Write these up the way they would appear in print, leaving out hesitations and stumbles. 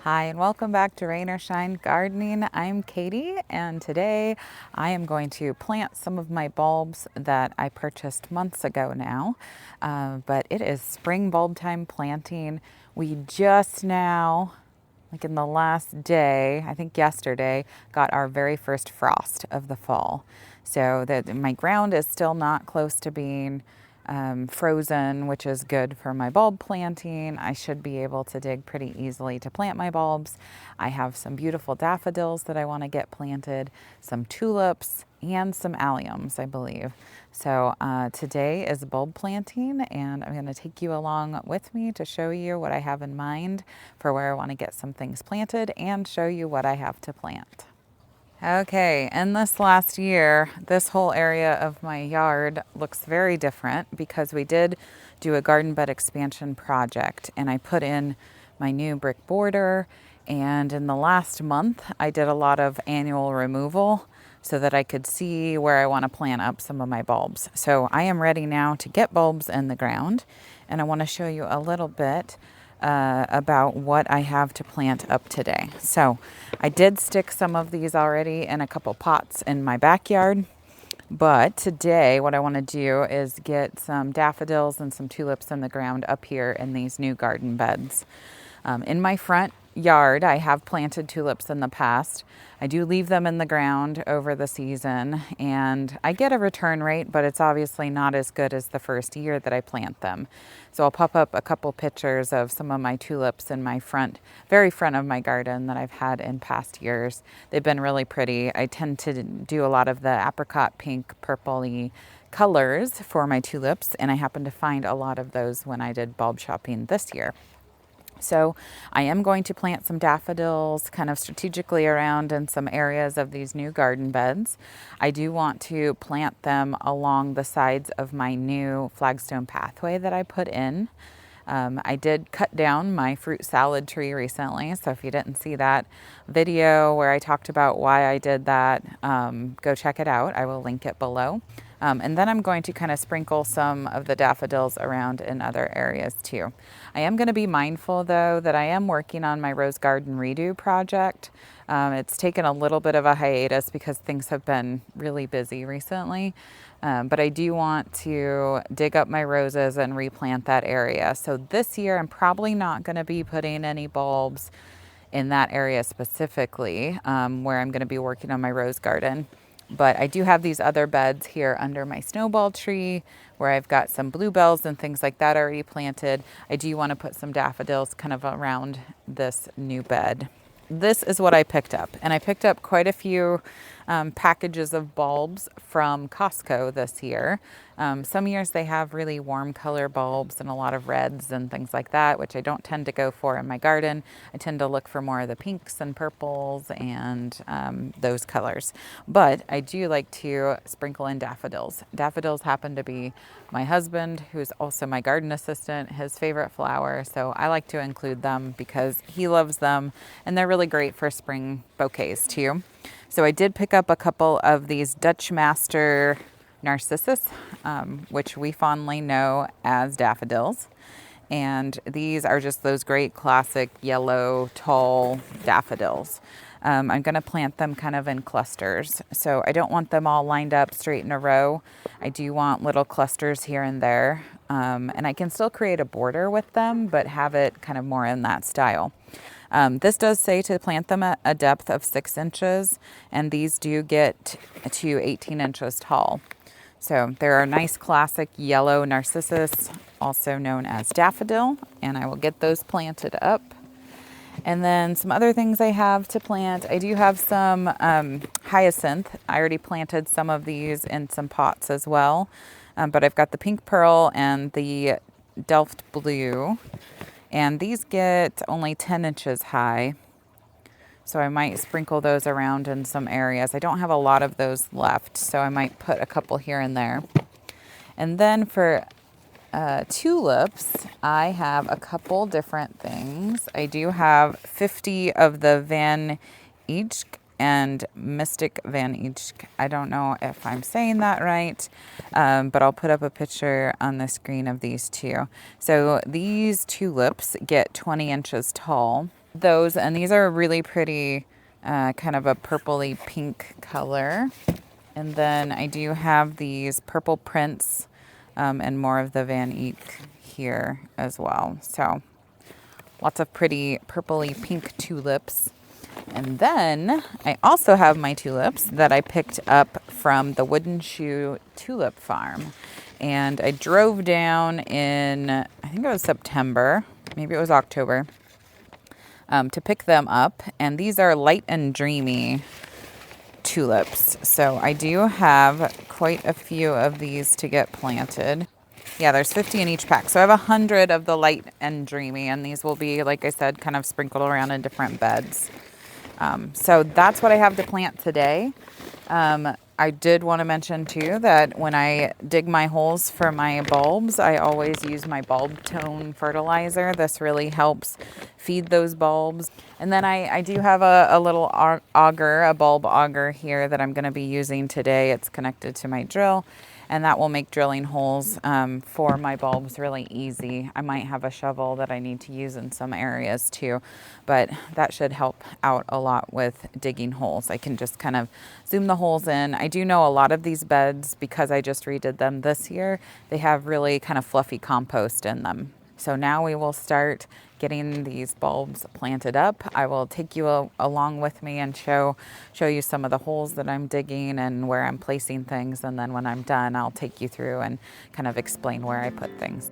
Hi, and welcome back to Rain or Shine Gardening. I'm Katie, and today I am going to plant some of my bulbs that I purchased months ago now. But it is spring bulb time planting. We just now, like in the last day, I think yesterday, got our very first frost of the fall. So that my ground is still not close to being frozen, which is good for my bulb planting. I should be able to dig pretty easily to plant my bulbs. I have some beautiful daffodils that I want to get planted, some tulips, and some alliums, I believe. So today is bulb planting, and I'm going to take you along with me to show you what I have in mind for where I want to get some things planted and show you what I have to plant. Okay, in this last year, this whole area of my yard looks very different because we did do a garden bed expansion project, and I put in my new brick border, and in the last month I did a lot of annual removal so that I could see where I want to plant up some of my bulbs. So I am ready now to get bulbs in the ground, and I want to show you a little bit about what I have to plant up today. So I did stick some of these already in a couple pots in my backyard, but today what I want to do is get some daffodils and some tulips in the ground up here in these new garden beds. In my front yard, I have planted tulips in the past. I do leave them in the ground over the season, and I get a return rate, but it's obviously not as good as the first year that I plant them. So I'll pop up a couple pictures of some of my tulips in my very front of my garden that I've had in past years. They've been really pretty. I tend to do a lot of the apricot pink, purpley colors for my tulips, and I happened to find a lot of those when I did bulb shopping this year. So I am going to plant some daffodils kind of strategically around in some areas of these new garden beds. I do want to plant them along the sides of my new flagstone pathway that I put in. I did cut down my fruit salad tree recently, so if you didn't see that video where I talked about why I did that, go check it out. I will link it below. And then I'm going to kind of sprinkle some of the daffodils around in other areas too. I am going to be mindful though that I am working on my rose garden redo project. It's taken a little bit of a hiatus because things have been really busy recently. But I do want to dig up my roses and replant that area. So this year I'm probably not going to be putting any bulbs in that area specifically, where I'm going to be working on my rose garden. But I do have these other beds here under my snowball tree where I've got some bluebells and things like that already planted. I do want to put some daffodils kind of around this new bed. This is what I picked up, and I picked up quite a few packages of bulbs from Costco this year. Some years they have really warm color bulbs and a lot of reds and things like that, which I don't tend to go for in my garden. I tend to look for more of the pinks and purples and those colors. But I do like to sprinkle in daffodils. Daffodils happen to be my husband, who's also my garden assistant, his favorite flower. So I like to include them because he loves them, and they're really great for spring bouquets too. So I did pick up a couple of these Dutch Master Narcissus, which we fondly know as daffodils. And these are just those great classic yellow, tall daffodils. I'm going to plant them kind of in clusters. So I don't want them all lined up straight in a row. I do want little clusters here and there. And I can still create a border with them, but have it kind of more in that style. This does say to plant them at a depth of 6 inches, and these do get to 18 inches tall. So they're a nice classic yellow narcissus, also known as daffodil, and I will get those planted up. And then some other things I have to plant. I do have some hyacinth. I already planted some of these in some pots as well, but I've got the pink pearl and the Delft blue. And these get only 10 inches high, so I might sprinkle those around in some areas. I don't have a lot of those left, so I might put a couple here and there. And then for tulips, I have a couple different things. I do have 50 of the Van Eyck and Mystic Van Eyck. I don't know if I'm saying that right, but I'll put up a picture on the screen of these two. So these tulips get 20 inches tall. Those, and these are really pretty, kind of a purpley pink color. And then I do have these purple prints and more of the Van Eyck here as well. So lots of pretty purpley pink tulips. And then I also have my tulips that I picked up from the Wooden Shoe Tulip Farm. And I drove down in, I think it was September, maybe it was October, to pick them up. And these are light and dreamy tulips. So I do have quite a few of these to get planted. Yeah, there's 50 in each pack. So I have 100 of the light and dreamy, and these will be, like I said, kind of sprinkled around in different beds. So that's what I have to plant today. I did want to mention too that when I dig my holes for my bulbs, I always use my bulb tone fertilizer. This really helps feed those bulbs. And then I do have a little auger, a bulb auger here that I'm going to be using today. It's connected to my drill, and that will make drilling holes for my bulbs really easy. I might have a shovel that I need to use in some areas too, but that should help out a lot with digging holes. I can just kind of zoom the holes in. I do know a lot of these beds, because I just redid them this year, they have really kind of fluffy compost in them. So now we will start getting these bulbs planted up. I will take you along with me and show you some of the holes that I'm digging and where I'm placing things. And then when I'm done, I'll take you through and kind of explain where I put things.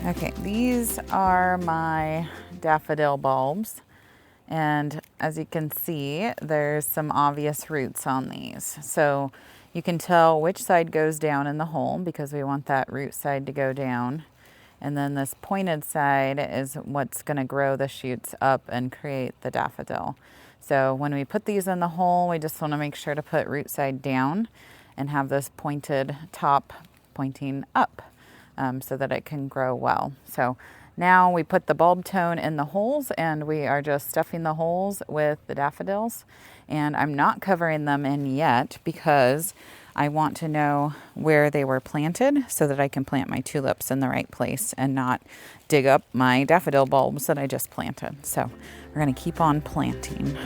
Okay, these are my daffodil bulbs, and as you can see, there's some obvious roots on these. So you can tell which side goes down in the hole because we want that root side to go down. And then this pointed side is what's going to grow the shoots up and create the daffodil. So when we put these in the hole, we just want to make sure to put root side down and have this pointed top pointing up. So that it can grow well. So now we put the bulb tone in the holes, and we are just stuffing the holes with the daffodils. And I'm not covering them in yet because I want to know where they were planted so that I can plant my tulips in the right place and not dig up my daffodil bulbs that I just planted. So we're going to keep on planting.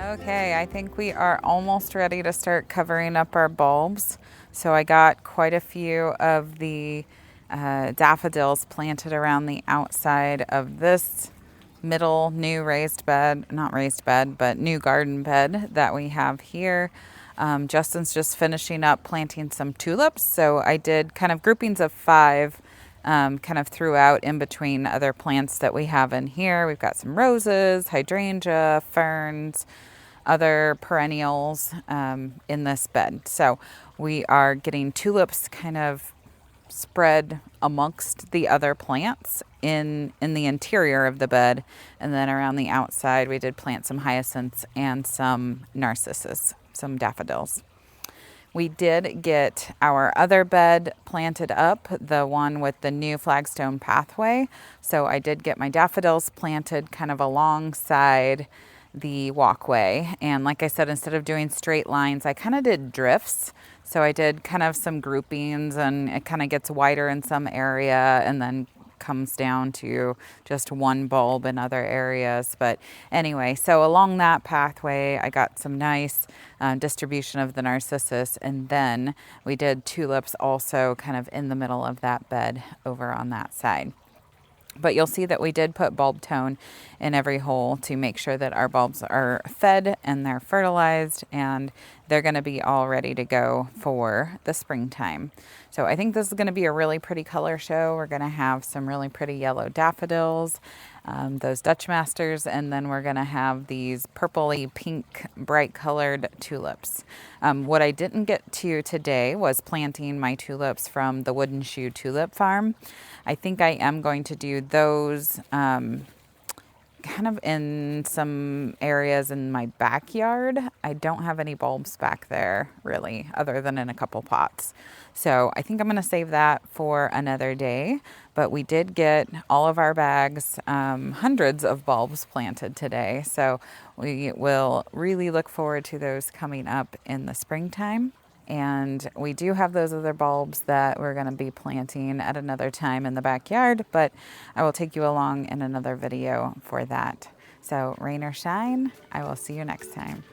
Okay, I think we are almost ready to start covering up our bulbs. So I got quite a few of the daffodils planted around the outside of this middle new raised bed, not raised bed, but new garden bed that we have here. Justin's just finishing up planting some tulips. So I did kind of groupings of 5 kind of throughout in between other plants that we have in here. We've got some roses, hydrangea, ferns, other perennials in this bed. So we are getting tulips kind of spread amongst the other plants in the interior of the bed, and then around the outside we did plant some hyacinths and some narcissus, some daffodils. We did get our other bed planted up, the one with the new flagstone pathway. So I did get my daffodils planted kind of alongside the walkway. And like I said, instead of doing straight lines, I kind of did drifts. So I did kind of some groupings, and it kind of gets wider in some area and then comes down to just one bulb in other areas. But anyway, so along that pathway, I got some nice distribution of the narcissus, and then we did tulips also kind of in the middle of that bed over on that side. But you'll see that we did put bulb tone in every hole to make sure that our bulbs are fed and they're fertilized, and they're going to be all ready to go for the springtime. So I think this is going to be a really pretty color show. We're going to have some really pretty yellow daffodils, those Dutch masters, and then we're going to have these purpley pink bright colored tulips. What I didn't get to today was planting my tulips from the Wooden Shoe Tulip Farm. I think I am going to do those kind of in some areas in my backyard. I don't have any bulbs back there really, other than in a couple pots. So I think I'm going to save that for another day. But we did get all of our bags, hundreds of bulbs planted today. So we will really look forward to those coming up in the springtime. And we do have those other bulbs that we're going to be planting at another time in the backyard, but I will take you along in another video for that. So rain or shine, I will see you next time.